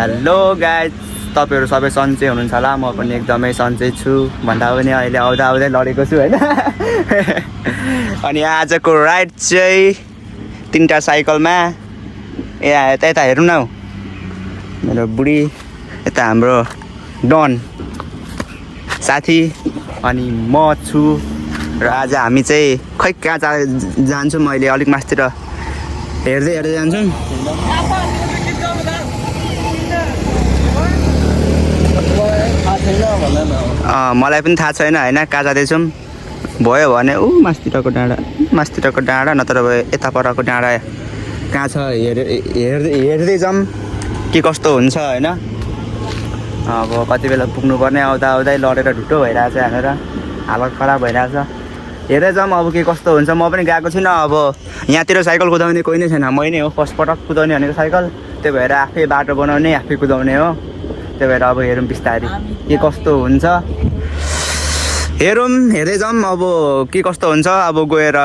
Hello guys, तपाईँहरू सबै सन्चै हुनुहुन्छ होला। म पनि एकदमै सन्चै छु भन्दा पनि अहिले आउँदा आउँदै लडेको छु होइन। अनि आजको राइड चाहिँ 3टा साइकलमा यता हेरौँ न हौ, मेरो बुढी, यता हाम्रो डन साथी अनि म छु। र आज हामी चाहिँ खै कहाँ जान्छौँ, मैले अलिक मासतिर हेर्दै जान्छौँ। मलाई पनि थाहा छैन होइन कहाँ जाँदैछौँ। भयो भने मासतिरको डाँडा नत्र भए यता परको डाँडा कहाँ छ हेर्दै जाऊँ के कस्तो हुन्छ होइन। अब कति बेला पुग्नुपर्ने, आउँदा आउँदै लडेर ढुट्टो भइरहेछ यहाँनिर, हालत खराब भइरहेछ। हेर्दै जाऊँ अब के कस्तो हुन्छ। म पनि गएको छुइनँ, अब यहाँतिर साइकल कुदाउने कोही नै छैन, मै नै हो फर्स्ट पटक कुदाउने भनेको साइकल। त्यही भएर आफै बाटो बनाउने, आफै कुदाउने हो। त्यही भएर अब हेरौँ बिस्तारै के कस्तो हुन्छ, हेर्दै जाऊँ अब के कस्तो हुन्छ। अब गएर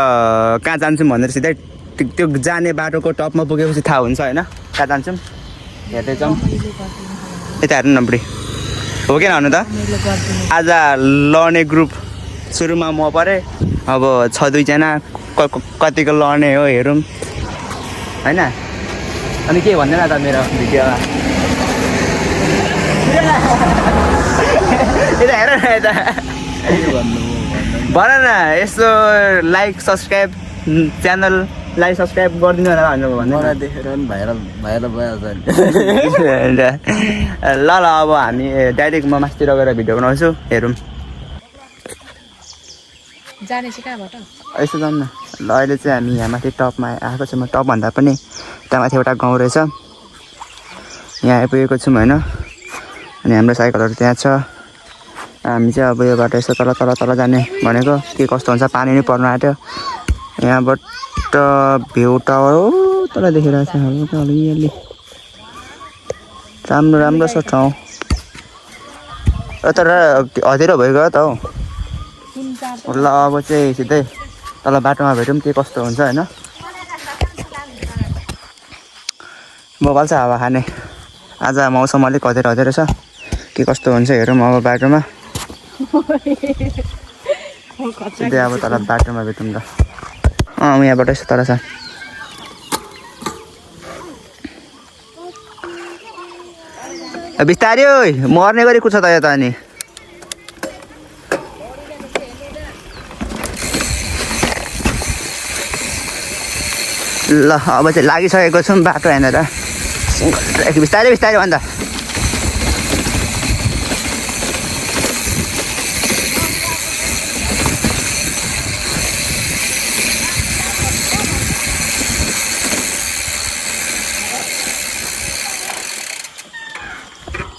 कहाँ जान्छौँ भनेर सिधै त्यो जाने बाटोको टपमा पुगेपछि थाहा हुन्छ होइन कहाँ जान्छौँ। हेर्दै जाऊँ। यता हेर्नु न बुढी, हो कि नहुनु त। आज लड्ने ग्रुप सुरुमा म परेँ, अब 6-2जना कतिको लड्ने हो हेरौँ होइन। अनि के भन्दैन त मेरो भिडियोमा, यता हेर न, यता भन न यसो लाइक सब्सक्राइब, च्यानललाई सब्सक्राइब गरिदिनु भनेर भन्नु देखेर पनि भाइरल भइहाल्छ। ल अब हामी डाइरेक्ट म मासतिर गएर भिडियो बनाउँछु, हेरौँ। जाने चाहिँ कहाँबाट? यसो जाऊँ न। ल अहिले चाहिँ हामी यहाँ माथि टपमा आएको छौँ। टप भन्दा पनि यता माथि एउटा गाउँ रहेछ, यहाँ आइपुगेको छौँ होइन। अनि हाम्रो साइकलहरू त्यहाँ छ। हामी चाहिँ अब यो बाटो यसो तल जाने भनेको, के कस्तो हुन्छ। पानी नै पर्नु आँट्यो। यहाँबाट भ्यू टावर हो तल देखिरहेको छ अलिअलि, राम्रो छ ठाउँ। तर अँध्यारो भइगयो त हौ। ल अब चाहिँ सिधै तल बाटोमा भेटौँ के कस्तो हुन्छ होइन। बबाल छ हावा खाने। आज मौसम अलिक अँध्यारो छ, के कस्तो हुन्छ हेरौँ अब बाटोमा। सिधै अब तल बाटोमा भेटौँ ल। यहाँबाट यस्तो तल छ। बिस्तारै मर्ने गरी कुछ त यता। अनि ल अब चाहिँ लागिसकेको छौँ बाटो यहाँनिर। बिस्तारै भन्दा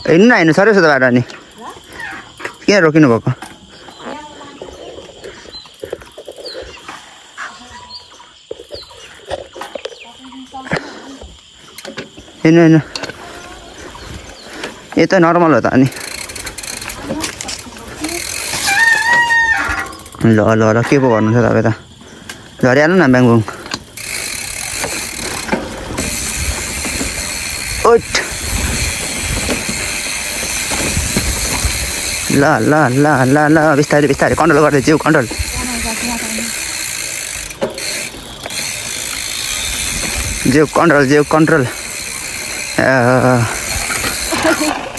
हिँड्नु सर त बाटो। अनि किन रोकिनु भएको? हिँड्नु यो त नर्मल हो त। अनि ल के पो गर्नुहुन्छ तपाईँ त, झरिहाल्नु न ब्याङबुङ। ओट ल बिस्तारै कन्ट्रोल गर्दै जिउ कन्ट्रोल। जिउ कन्ट्रोल।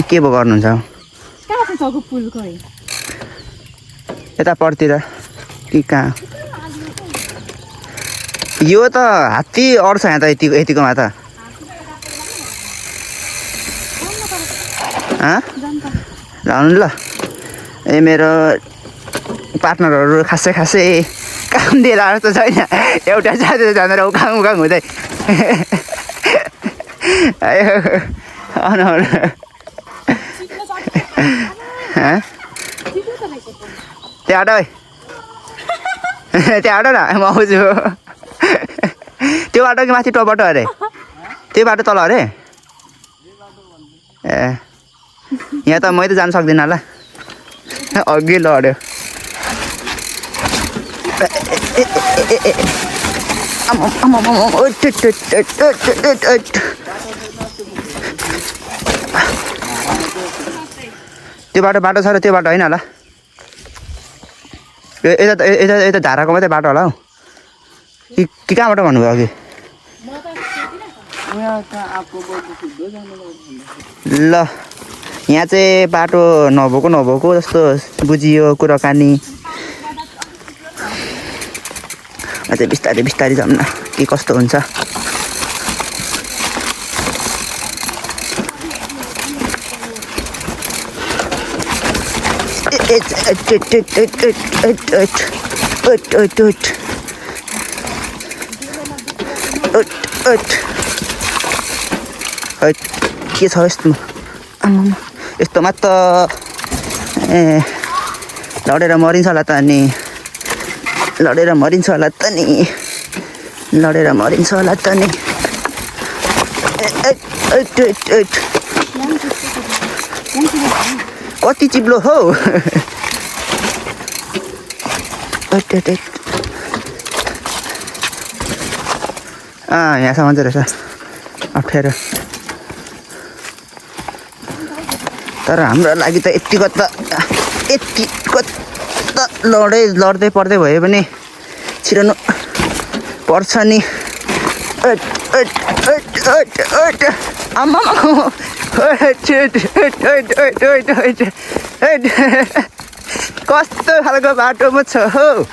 के पो गर्नुहुन्छ? यता परतिर कि कहाँ? यो त हात्ती अड्छ यहाँ त यतिकोमा त। आउनु ल। मेरो पार्टनरहरू खासै काम दिएर जस्तो छैन, एउटा जाँदा उखाङ हुँदै। त्यहाँ हट न, म आउँछु। त्यो बाटो कि माथि टप बाटो अरे? त्यो बाटो तल अरे? ए यहाँ त मै त जानु सक्दिनँ ल, अघि लड्यो। त्यो बाटो छ र त्यो बाटो होइन होला यता धाराको मात्रै बाटो होला हौ कि कहाँबाट भन्नुभयो अघि ल यहाँ चाहिँ बाटो नभएको जस्तो बुझियो कुराकानी अझै बिस्तारै जाऊँ न के कस्तो हुन्छ के छ यस्तोमा यस्तोमा त लडेर मरिन्छ होला त नि लडेर मरिन्छ होला त नि कति चिप्लो हौ यहाँसम्म चाहिँ रहेछ अप्ठ्यारो तर हाम्रो लागि त यतिको त लड्दै पर्दै भयो भने छिराउनु पर्छ नि कस्तो खालको बाटोमा छ हौ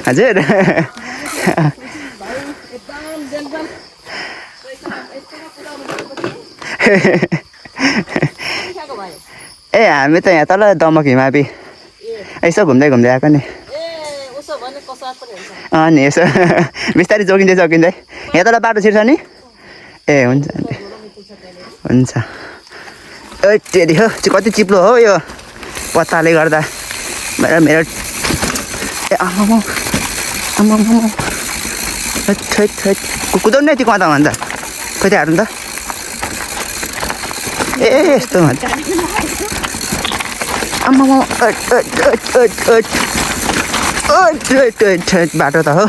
हजुर ए हामी त यहाँ तल दमक हिमाबी यसो घुम्दै आएको नि नि यसो बिस्तारै जोगिँदै यहाँ तल बाटो छिर्छ नि ए हुन्छ टेरी हो कति चिप्लो हो यो पत्ताले गर्दा मेरो ए आमा कुदाउनु नै यतिको मात्रमा भन्छ कति हार्नु त ए यस्तो भन्छ आमा बाटो त हो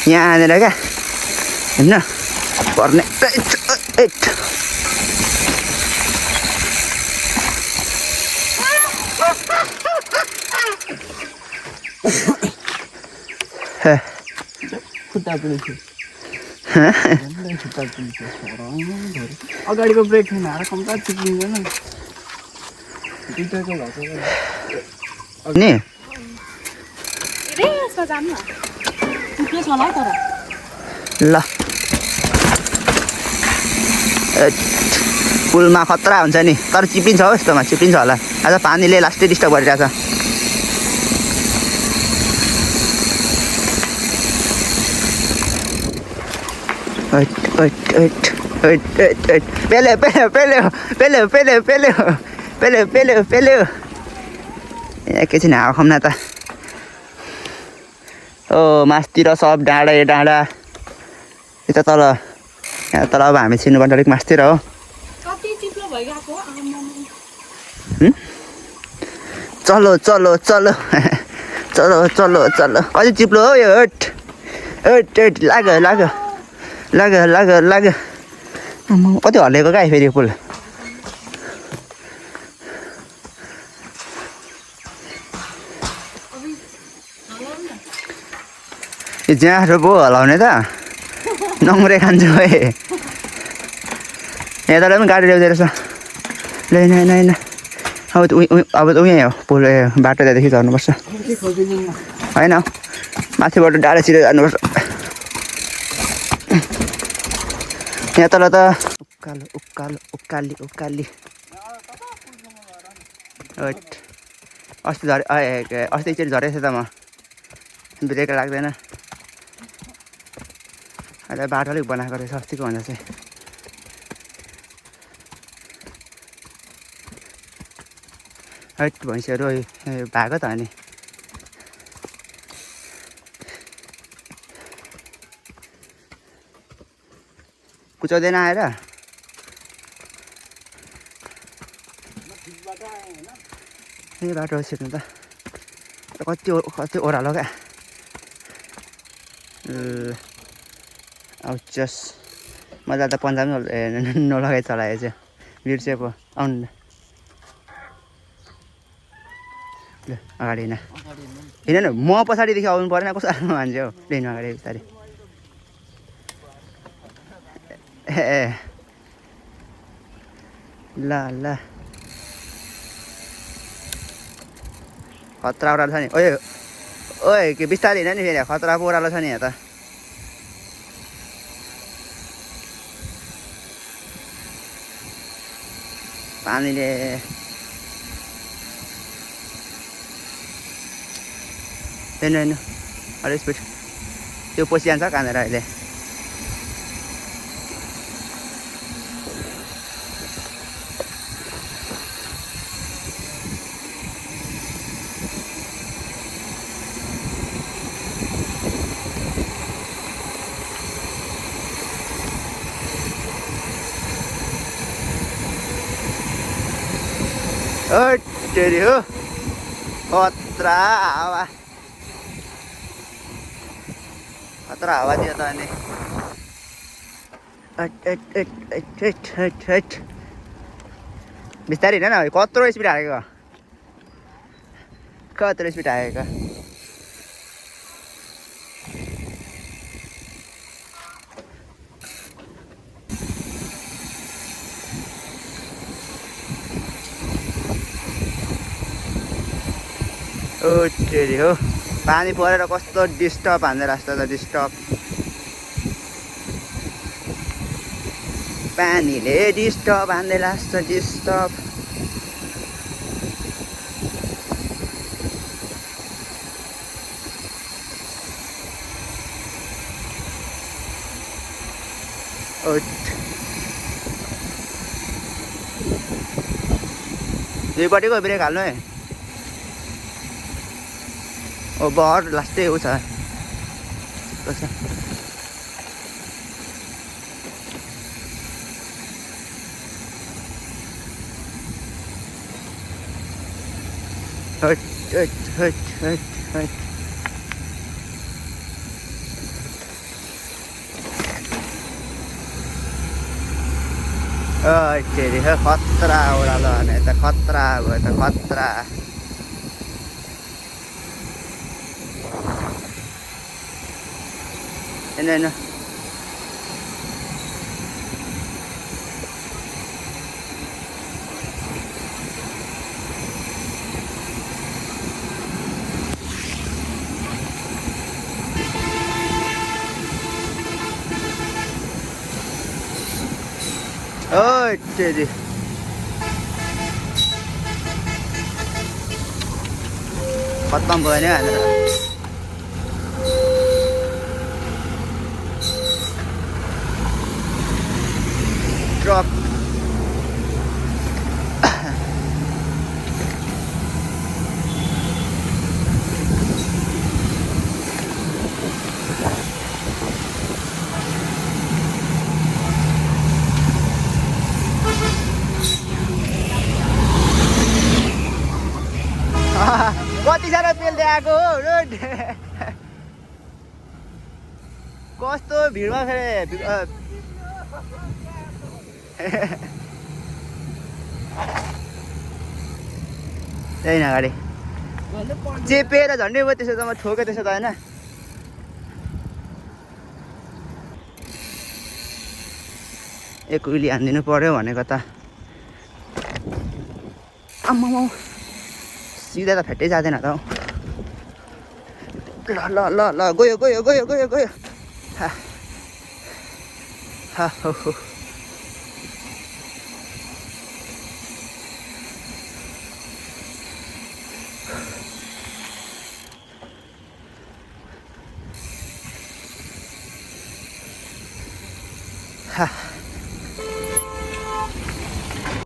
यहाँ आनेर क्या होइन पर्ने अगाडिको ब्रेक छैन कम्ता चिप्लिँदैन नि ल पुलमा खतरा हुन्छ नि तर चिप्लिन्छ हो यस्तोमा चिप्लिन्छ होला आज पानीले लास्टै डिस्टर्ब गरिरहेछ पेल्यो एकैछिन हावा खाउँ न त ओ मासतिर सब डाँडा यता तल यहाँ तल अब हामी छिर्नुपर्छ अलिक मासतिर हो चलो कति चिप्लो हो यो लाग कति हल्लेको क्या फेरि पुल जहाँ पो हलाउने त नङ्ग्रे खान्छु है यहाँ तर पनि गाडी ल्याउँदै रहेछ ल अब त उयो हो पुल बाटो त्यहाँदेखि झर्नुपर्छ होइन माथिबाट डाँडातिर जानुपर्छ यहाँ तल त उकाली अस्ति एकचोटि झरेको थिएँ त म ब्रेक लाग्दैन अहिले बाटो अलिक बनाएको रहेछ अस्तिको भन्दा चाहिँ भैँसीहरू भएको त अनि कुचाउँदैन आएर ए बाटो छिर्नु त कति ओह्रालो क्या अब जस मजा त पन्जाब नलगाइ चलाएछ बिर्से पो आउनु ल अगाडि हिँड हिँड न म पछाडिदेखि आउनु परेन कस्तो मान्छे हौ लिनु अगाडि बिस्तारै ए ल ल खतरा ओह्रालो छ नि ओए ओए के बिस्तारै हिँड नि फेरि खतरा पो ओह्रालो छ नि यहाँ त पानीले हेर्नु हेर्नु अलिक स्पिड त्यो पसिजान्छ कहाँनिर अहिले तेरी हो खतरा हावा दियो त अनि बिस्तारै हिँड न कत्रो स्पिड हालेको कत्रो स्पिड हालेको तेरी हो पानी परेर कस्तो डिस्टर्ब हान्दै रास्ता त डिस्टर्ब पानीले डिस्टर्ब हान्दै रास्ता डिस्टर्ब दुईपट्टिको ब्रेक हाल्नु है ओ बहर लास्टै उ छ तेरी हो खतरा ओह्रालो भने त खतरा भयो त खतरा हेर्नु तेरी खत्तम भयो नि हालेर ट्रक कति साह्रो पेल्दै आएको हो रोड कस्तो भिडमा फेरि त्यही न अगाडि चेपेर झन्डै भयो त्यसो त म ठोकेँ त्यसो त होइन एक उइली हानिदिनु पर्यो भनेको त आम्मामा सिधा त फेट्टै जाँदैन त ल ल ल ल गयो गयो गयो गयो गयो हा हा हो